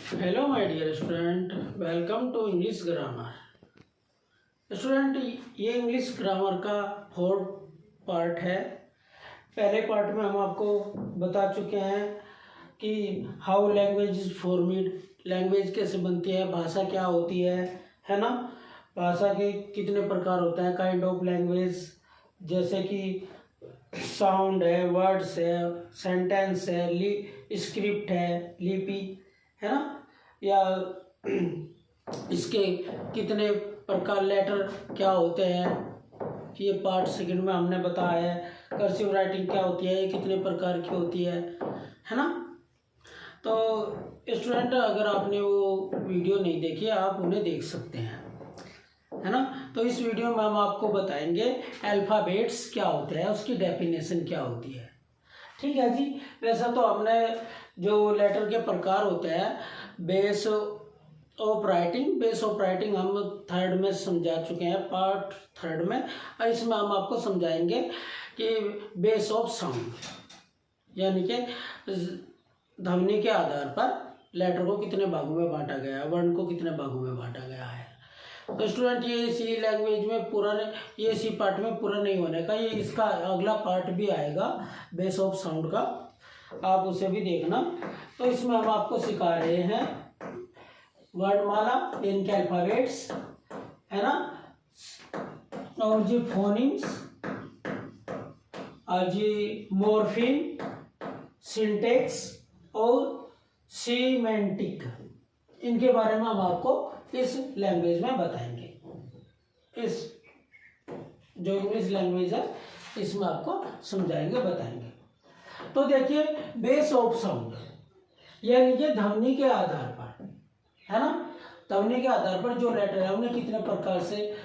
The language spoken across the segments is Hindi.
Hello my dear student, welcome to English grammar. Student, ये इंग्लिश ग्रामर का फोर्थ पार्ट है। पहले पार्ट में हम आपको बता चुके हैं कि how language is formed, language कैसे बनती है, भाषा क्या होती है ना। भाषा के कितने प्रकार होते हैं, काइंड ऑफ लैंग्वेज, जैसे कि साउंड है, वर्ड्स है, सेंटेंस है, स्क्रिप्ट है, लिपि है ना, या इसके कितने प्रकार, लेटर क्या होते हैं, ये पार्ट सेकंड में हमने बताया है। कर्सिव राइटिंग क्या होती है, ये कितने प्रकार की होती है ना। तो स्टूडेंट, अगर आपने वो वीडियो नहीं देखी आप उन्हें देख सकते हैं, है ना। तो इस वीडियो में हम आपको बताएंगे अल्फ़ाबेट्स क्या होते हैं, उसकी डेफिनेशन क्या होती है। ठीक है जी। वैसा तो हमने जो लेटर के प्रकार होते हैं, बेस ऑफ राइटिंग हम थर्ड में समझा चुके हैं, पार्ट थर्ड में। और इसमें हम आपको समझाएंगे कि बेस ऑफ साउंड, यानी कि ध्वनि के आधार पर लेटर को कितने भागों में बांटा गया है, वर्ण को कितने भागों में बांटा गया है। तो स्टूडेंट, ये इसी लैंग्वेज में पूरा नहीं, ये इसी पार्ट में पूरा नहीं होने का, ये इसका अगला पार्ट भी आएगा बेस ऑफ साउंड का, आप उसे भी देखना। तो इसमें हम आपको सिखा रहे हैं वर्णमाला, इनके अल्फाबेट्स, है ना, और जी फोनिम्स, और जी मॉर्फीम, सिंटेक्स और सीमेंटिक, इनके बारे में हम आपको इस लैंग्वेज में बताएंगे। इस जो इंग्लिश लैंग्वेज है इसमें आपको समझाएंगे, बताएंगे। तो देखिए, बेस ऑफ साउंड यानी कि ध्वनि के आधार पर, है ना, ध्वनि के आधार पर जो लेटर है उन्हें कितने प्रकार से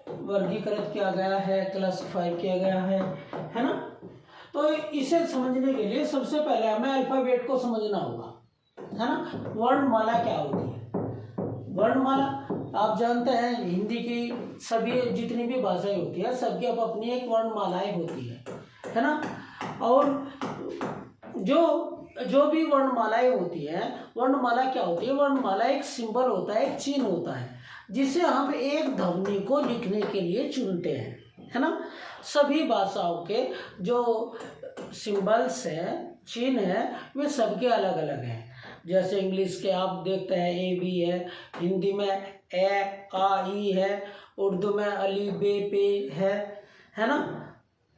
वर्गीकृत किया गया है, क्लासिफाई किया गया है ना। तो इसे समझने के लिए सबसे पहले हमें अल्फाबेट को समझना होगा, है ना। वर्णमाला क्या होती है? वर्णमाला आप जानते हैं, हिंदी की सभी जितनी भी भाषाएं होती है सबकी अब अपनी एक वर्णमालाएं होती है ना। और जो भी वर्णमालाएं होती है, वर्णमाला क्या होती है? वर्णमाला एक सिंबल होता है, एक चिन्ह होता है, जिसे हम एक ध्वनि को लिखने के लिए चुनते हैं, है ना। सभी भाषाओं के जो सिंबल्स हैं, चिन्ह है, वे सबके अलग अलग हैं। जैसे इंग्लिश के आप देखते हैं ए बी है, हिंदी में ए आ ई है, उर्दू में अली बे पे है ना।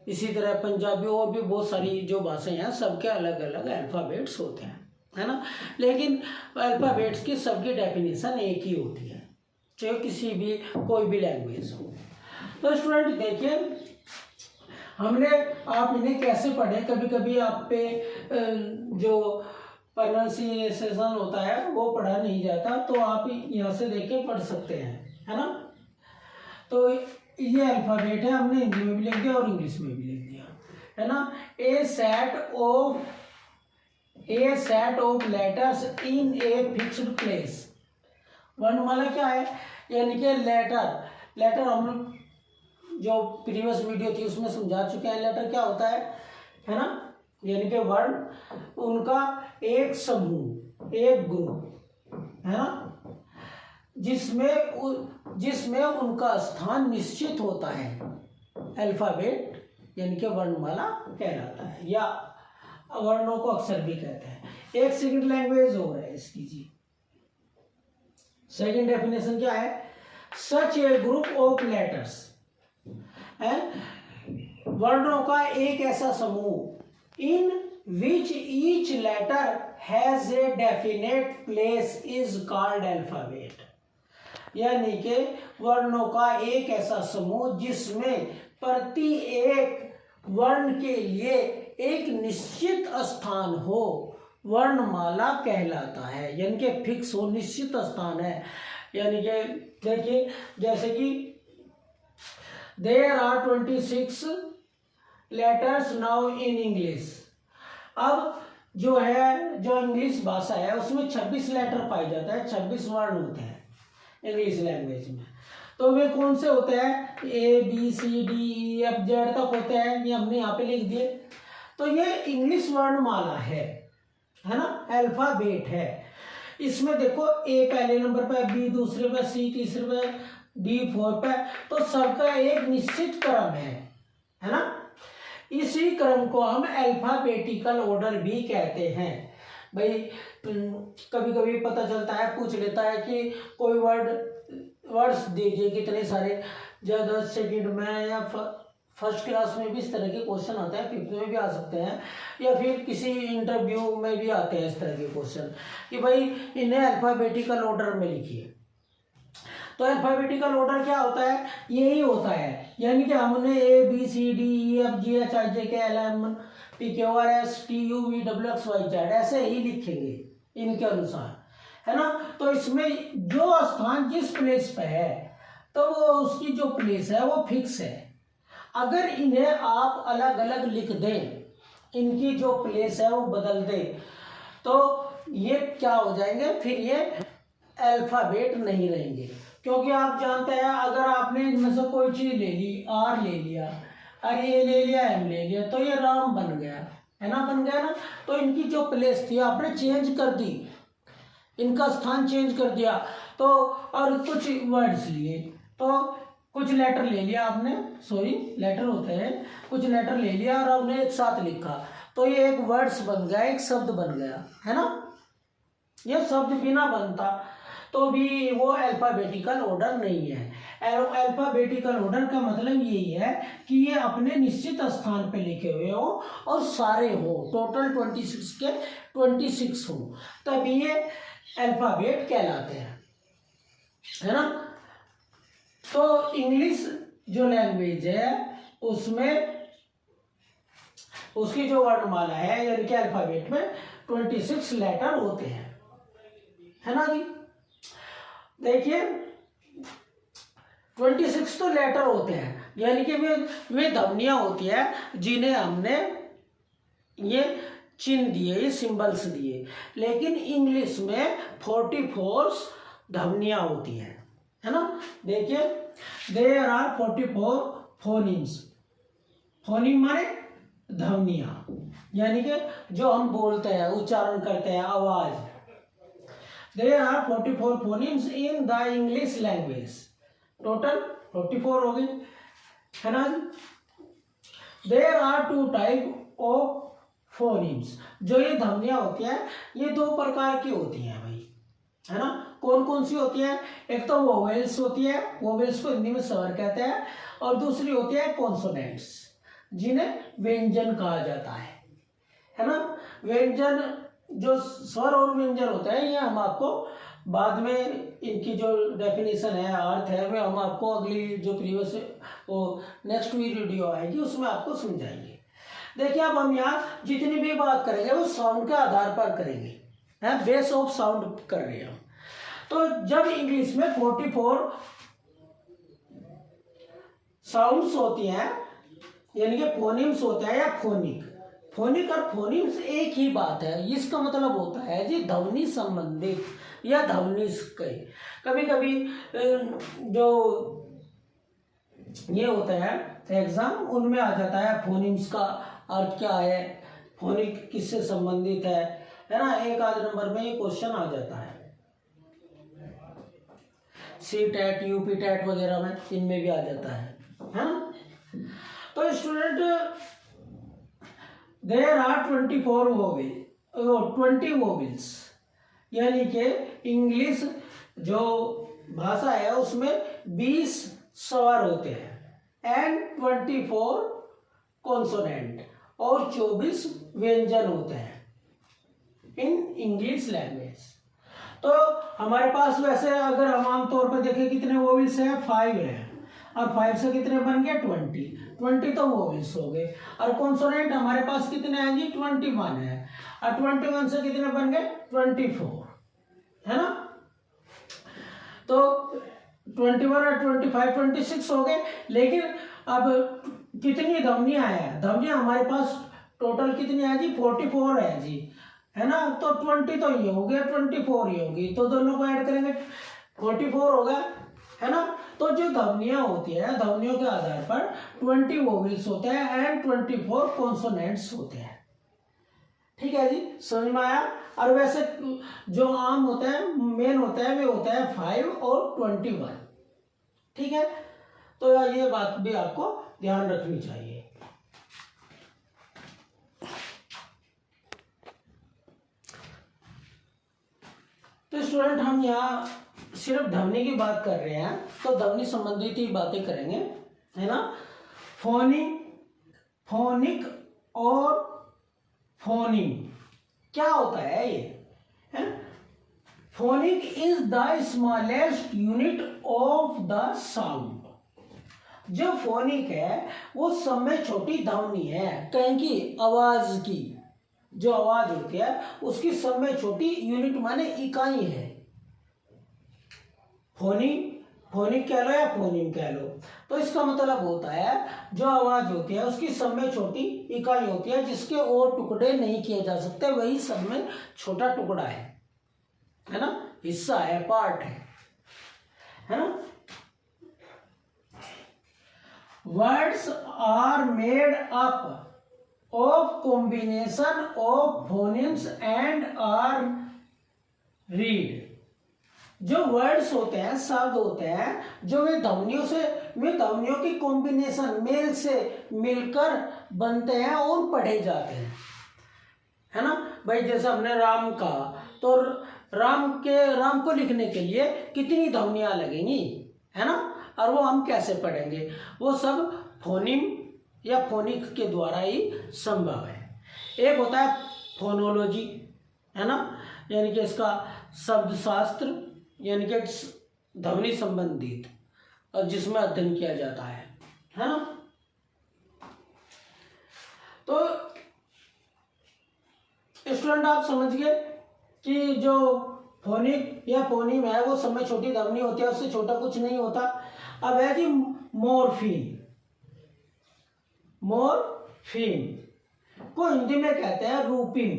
इसी तरह पंजाबी और भी बहुत सारी जो भाषाएं हैं सबके अलग अलग अल्फ़ाबेट्स होते हैं, है ना। लेकिन अल्फ़ाबेट्स की सबकी डेफिनेशन एक ही होती है, चाहे किसी भी कोई भी लैंग्वेज हो। तो स्टूडेंट देखिए, हमने आप इन्हें कैसे पढ़े, कभी कभी आप पे जो प्रोनाउंसिएशन होता है वो पढ़ा नहीं जाता, तो आप यहाँ से देख के पढ़ सकते हैं, है ना। तो ये अल्फ़ाबेट है, हमने हिंदी में भी लिख दिया और इंग्लिश में भी लिख दिया, है ना। A set of letters in a fixed place. वर्णमाला क्या है? यानी कि लेटर हम जो प्रीवियस वीडियो थी उसमें समझा चुके हैं। लेटर क्या होता है ना, यानी कि वर्ण, उनका एक समूह, एक ग्रुप, है ना, जिसमें उनका स्थान निश्चित होता है। अल्फाबेट यानी कि वर्णमाला कहलाता है, या वर्णों को अक्षर भी कहते हैं। एक सेकंड लैंग्वेज हो है इसकी जी। सेकंड डेफिनेशन क्या है? Such a group of letters, वर्णों का एक ऐसा समूह, in which each letter has a definite place is called alphabet. यानी कि वर्णों का एक ऐसा समूह जिसमें प्रति एक वर्ण के लिए एक निश्चित स्थान हो, वर्णमाला कहलाता है। यानी कि फिक्स हो, निश्चित स्थान है। यानी कि देखिए, जैसे कि there are 26 letters now in English. अब जो इंग्लिश भाषा है उसमें 26 लेटर पाए जाता है, 26 वर्ण होते हैं इंग्लिश लैंग्वेज में। तो वे कौन से होते हैं? A B C D E F Z तक होते हैं, ये हमने यहाँ पे लिख दिए। तो ये इंग्लिश वर्णमाला है ना, अल्फाबेट है। इसमें देखो ए पहले नंबर पे, बी दूसरे पे, सी तीसरे पे, डी फोर्थ पे, तो सबका एक निश्चित क्रम है ना। इसी क्रम को हम अल्फाबेटिकल ऑर्डर भी कहते हैं। भाई कभी कभी पता चलता है, पूछ लेता है कि कोई वर्ड्स दीजिए कितने सारे, या 10 सेकंड में, या फर्स्ट क्लास में भी इस तरह के क्वेश्चन आते हैं, फिफ्थ में भी आ सकते हैं, या फिर किसी इंटरव्यू में भी आते हैं इस तरह के क्वेश्चन कि भाई इन्हें अल्फाबेटिकल ऑर्डर में लिखिए। तो अल्फाबेटिकल ऑर्डर क्या होता है, यही होता है, यानी कि हमने A B C D E F G H I J K L M P Q R S T U V W X Y Z ऐसे ही लिखेंगे इनके अनुसार, है ना। तो इसमें जो स्थान जिस प्लेस पे है, तो वो उसकी जो प्लेस है वो फिक्स है। अगर इन्हें आप अलग अलग लिख दें, इनकी जो प्लेस है वो बदल दें, तो ये क्या हो जाएंगे, फिर ये अल्फाबेट नहीं रहेंगे। क्योंकि आप जानते हैं, अगर आपने इनमें से कोई चीज ले ली, आर ले लिया, अरे ये ले लिया, एम ले लिया, तो ये राम बन गया, है ना, बन गया ना। तो इनकी जो प्लेस थी आपने चेंज कर दी, इनका स्थान चेंज कर दिया। तो और कुछ वर्ड्स लिए, तो कुछ लेटर ले लिया आपने, सॉरी लेटर होते हैं, कुछ लेटर ले लिया और आपने एक साथ लिखा, तो ये एक वर्ड्स बन गया, एक शब्द बन गया, है ना। ये शब्द बिना बनता तो भी वो अल्फाबेटिकल ऑर्डर नहीं है। अल्फाबेटिकल ऑर्डर का मतलब यही है कि ये अपने निश्चित स्थान पे लिखे हुए हो और सारे हो, टोटल 26 के 26 हो, तभी ये अल्फाबेट कहलाते हैं, है ना। तो इंग्लिश जो लैंग्वेज है उसमें उसकी जो वर्णमाला है, यानी कि अल्फाबेट में 26 लेटर होते हैं, है ना जी। देखिए 26 तो लेटर होते हैं, यानी कि वे ध्वनियां होती है जिन्हें हमने ये चिन्ह दिए, ये सिंबल्स दिए। लेकिन इंग्लिश में 44 ध्वनियां होती हैं, है ना। देखिए देयर आर 44 फोनिम्स। फोनिम माने ध्वनियां, यानी कि जो हम बोलते हैं, उच्चारण करते हैं, आवाज। There are 44 phonemes in the English language. Total 44 हो गई, है ना। There are 2 type of phonemes. जो ये ध्वनियां होती हैं, ये 2 प्रकार की होती हैं भाई, है ना। कौन कौन सी होती है, एक तो वोवेल्स होती है, वोवेल्स को हिंदी में स्वर कहते हैं, और दूसरी होती है कॉन्सोनेंट्स, जिन्हें व्यंजन कहा जाता है ना। व्यंजन, जो स्वर और व्यंजन होता है, ये हम आपको बाद में इनकी जो डेफिनेशन है, अर्थ है, वे हम आपको अगली जो प्रीवियस वो नेक्स्ट वीडियो आएगी उसमें आपको समझाएंगे। देखिए अब हम यहाँ जितनी भी बात करेंगे वो साउंड के आधार पर करेंगे, है, बेस ऑफ साउंड कर रहे हैं हम। तो जब इंग्लिश में 44 साउंड्स होती हैं, यानी कि फोनिम्स होते हैं या फोनिक, फोनिक और फोनिम्स एक ही बात है। इसका मतलब होता है जी ध्वनि संबंधित या ध्वनि के। कभी कभी जो ये होता है एग्जाम, उनमें आ जाता है फोनिम्स का अर्थ क्या है, फोनिक किससे संबंधित है ना। एक आध नंबर में ये क्वेश्चन आ जाता है, सी टेट यूपी टेट वगैरह में, इनमें भी आ जाता है ना। तो स्टूडेंट देयर आर 24 20 वोवेल्स, यानी कि इंग्लिश जो भाषा है उसमें 20 स्वर होते हैं एंड 24 कॉन्सोनेंट और 24 व्यंजन होते हैं इन इंग्लिश लैंग्वेज। तो हमारे पास वैसे अगर हम आमतौर पर देखें कितने वोवेल्स हैं, 5 है, और 5 से कितने बन गए 20 तो वोवेल्स हो गए। और कॉन्सोनेंट हमारे पास कितने हैं जी 21 है, और 21 से कितने बन गए 24, है ना। तो 21 और 25 26 हो गए। लेकिन अब कितनी ध्वनियां हैं, ध्वनियां हमारे पास टोटल कितनी है जी 44 है जी, है ना। तो 20 तो ये हो गया, 24 ये होगी, तो दोनों को ऐड करेंगे 44 होगा, है ना। तो जो ध्वनियां होती है, ध्वनियों के आधार पर 20 वोवेल्स होते हैं एंड 24 कॉन्सोनेंट्स होते हैं, ठीक है जी, समझ में आया। और वैसे जो आम होता है, मेन होता है, वे होता है 5 और 21। ठीक है, तो ये बात भी आपको ध्यान रखनी चाहिए। तो स्टूडेंट, हम यहाँ सिर्फ ध्वनि की बात कर रहे हैं, तो ध्वनि संबंधित ही बातें करेंगे, है ना। फोनिक और फोनीम क्या होता है ये, है। Phonic is the smallest unit of the sound. जो फोनिक है वो सब में छोटी ध्वनि है, कहीं की आवाज की जो आवाज होती है उसकी सब में छोटी यूनिट माने इकाई है। फोनिक कह लो या फोनीम कह लो, तो इसका मतलब होता है जो आवाज होती है उसकी सब में छोटी इकाई होती है, जिसके और टुकड़े नहीं किए जा सकते, वही सब में छोटा टुकड़ा है ना, हिस्सा है, पार्ट है ना। Words are made up of combination of phonemes and are read. जो वर्ड्स होते हैं, शब्द होते हैं, जो वे ध्वनियों की कॉम्बिनेशन, मेल से मिलकर बनते हैं और पढ़े जाते हैं, है ना भाई। जैसे हमने राम कहा, तो राम को लिखने के लिए कितनी ध्वनियां लगेंगी, है ना, और वो हम कैसे पढ़ेंगे, वो सब फोनिम या फोनिक के द्वारा ही संभव है। एक होता है फोनोलॉजी, है ना, यानी कि इसका शब्द शास्त्र, यानी कि ध्वनि संबंधित, और जिसमें अध्ययन किया जाता है ना। तो स्टूडेंट, आप समझ गए कि जो फोनिक या फोनीम है वो सब में छोटी ध्वनि होती है, उससे छोटा कुछ नहीं होता। अब है कि मॉर्फीम को हिंदी में कहते हैं रूपिम।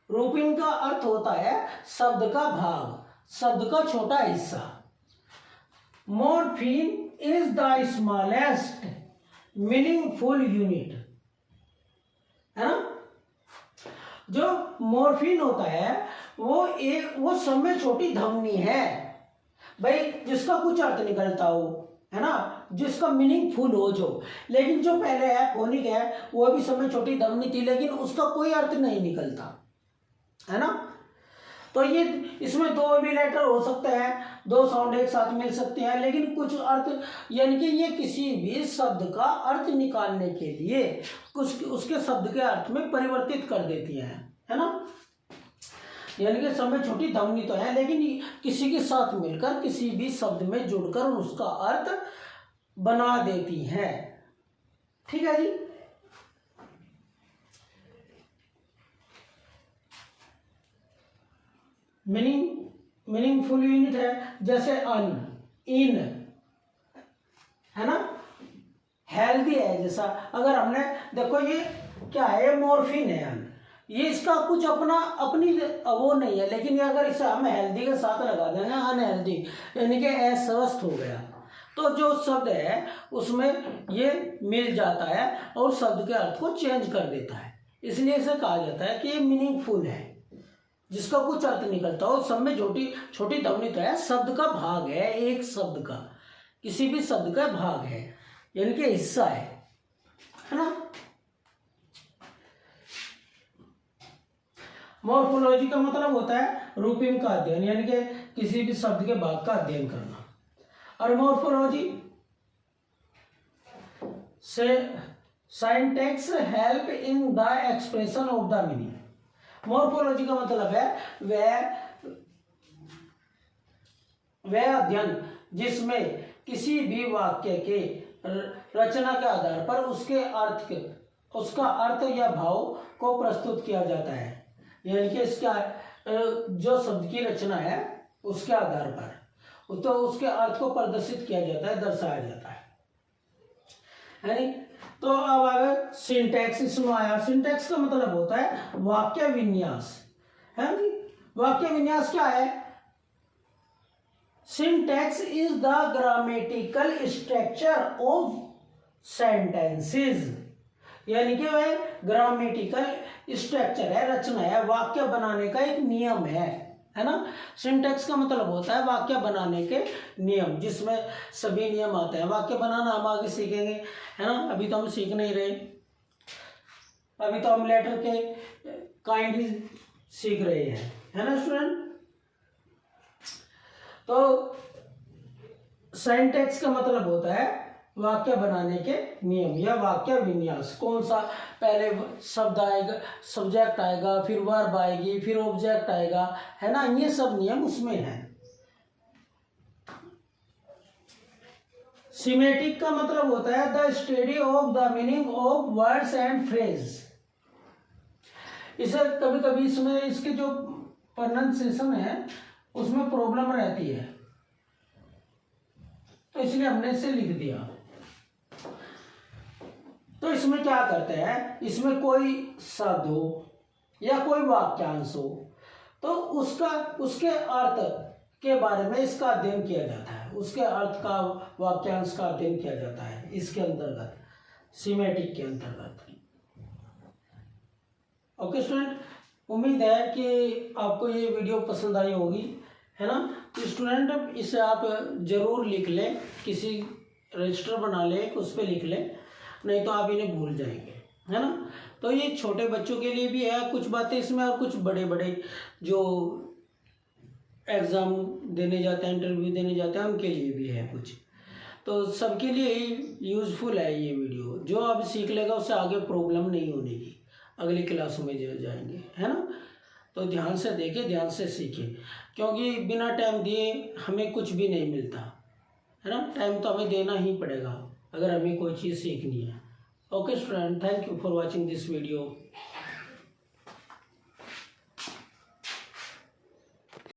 रूपिम का अर्थ होता है शब्द का भाग, शब्द का छोटा हिस्सा। Morpheme is the smallest meaningful unit, है ना। जो मॉर्फीम होता है वो सब में छोटी ध्वनि है भाई, जिसका कुछ अर्थ निकलता हो, है ना, जिसका मीनिंगफुल हो जो। लेकिन जो पहले है फोनिक है, वो भी सब में छोटी ध्वनि थी, लेकिन उसका कोई अर्थ नहीं निकलता, है ना। तो ये इसमें दो भी लेटर हो सकते हैं, दो साउंड एक साथ मिल सकते हैं, लेकिन कुछ अर्थ, यानी कि ये किसी भी शब्द का अर्थ निकालने के लिए उसके शब्द के अर्थ में परिवर्तित कर देती है ना। यानी कि सब में छोटी ध्वनि तो है, लेकिन किसी के साथ मिलकर किसी भी शब्द में जुड़कर उसका अर्थ बना देती हैं। ठीक है जी। मीनिंगफुल यूनिट है, जैसे इन, है ना, हेल्दी है। जैसा अगर हमने देखो, ये क्या है, मॉर्फिन है, ये इसका कुछ अपनी वो नहीं है, लेकिन ये अगर इसे हम हेल्दी के साथ लगा देंगे, अनहेल्दी यानी कि अस्वस्थ हो गया, तो जो शब्द है उसमें ये मिल जाता है और शब्द के अर्थ को चेंज कर देता है। इसलिए इसे कहा जाता है कि ये मीनिंगफुल है, जिसका कुछ अर्थ निकलता हो। सब में छोटी ध्वनि तो है, शब्द का भाग है, एक शब्द का, किसी भी शब्द का भाग है, यानी कि हिस्सा है ना। मॉर्फोलॉजी का मतलब होता है रूपिम का अध्ययन, यानी कि किसी भी शब्द के भाग का अध्ययन करना। और मॉर्फोलॉजी से syntax help in the expression of the meaning. Morphology का मतलब है वह अध्ययन जिसमें किसी भी वाक्य के रचना के आधार पर उसका अर्थ या भाव को प्रस्तुत किया जाता है, यानी कि इसका जो शब्द की रचना है उसके आधार पर तो उसके अर्थ को प्रदर्शित किया जाता है, दर्शाया जाता है। तो अब आगे सिंटैक्स, इसमें आया। सिंटैक्स का मतलब होता है वाक्य विन्यास, है जी। वाक्य विन्यास क्या है? Syntax is the grammatical structure of sentences, यानी कि वह ग्रामेटिकल स्ट्रक्चर है, रचना है, वाक्य बनाने का एक नियम है ना। सिंटैक्स का मतलब होता है वाक्य बनाने के नियम, जिसमें सभी नियम आते हैं। वाक्य बनाना हम आगे सीखेंगे, है ना। अभी तो हम सीख नहीं रहे, अभी तो हम लेटर के काइंड ही सीख रहे हैं, है ना स्टूडेंट। तो सिंटैक्स का मतलब होता है वाक्य बनाने के नियम या वाक्य विन्यास। कौन सा, पहले शब्द आएगा, सब्जेक्ट आएगा, फिर वर्ब आएगी, फिर ऑब्जेक्ट आएगा, है ना। ये सब नियम उसमें है। सिमेटिक का मतलब होता है the study of the meaning of words and phrase. इसे कभी कभी इसमें इसके जो प्रोनाउंसिएशन है उसमें प्रॉब्लम रहती है, तो इसलिए हमने इसे लिख दिया। तो इसमें क्या करते हैं, इसमें कोई शब्द हो या कोई वाक्यांश हो तो उसके अर्थ के बारे में इसका अध्ययन किया जाता है, उसके अर्थ का, वाक्यांश का अध्ययन किया जाता है इसके अंतर्गत, सिमेटिक के अंतर्गत। ओके स्टूडेंट, उम्मीद है कि आपको ये वीडियो पसंद आई होगी, है ना। तो स्टूडेंट इसे आप जरूर लिख लें, किसी रजिस्टर बना लें, उस पर लिख लें, नहीं तो आप इन्हें भूल जाएंगे, है ना। तो ये छोटे बच्चों के लिए भी है कुछ बातें इसमें, और कुछ बड़े बड़े जो एग्ज़ाम देने जाते हैं, इंटरव्यू देने जाते हैं, उनके लिए भी है कुछ। तो सबके लिए ही यूज़फुल है ये वीडियो। जो आप सीख लेगा उससे आगे प्रॉब्लम नहीं होने की, अगली क्लास में जो जाएंगे, है ना। तो ध्यान से देखें, ध्यान से सीखें, क्योंकि बिना टाइम दिए हमें कुछ भी नहीं मिलता, है ना। टाइम तो हमें देना ही पड़ेगा अगर हमें कोई चीज़ सीखनी है। Okay student, thank you for watching this video.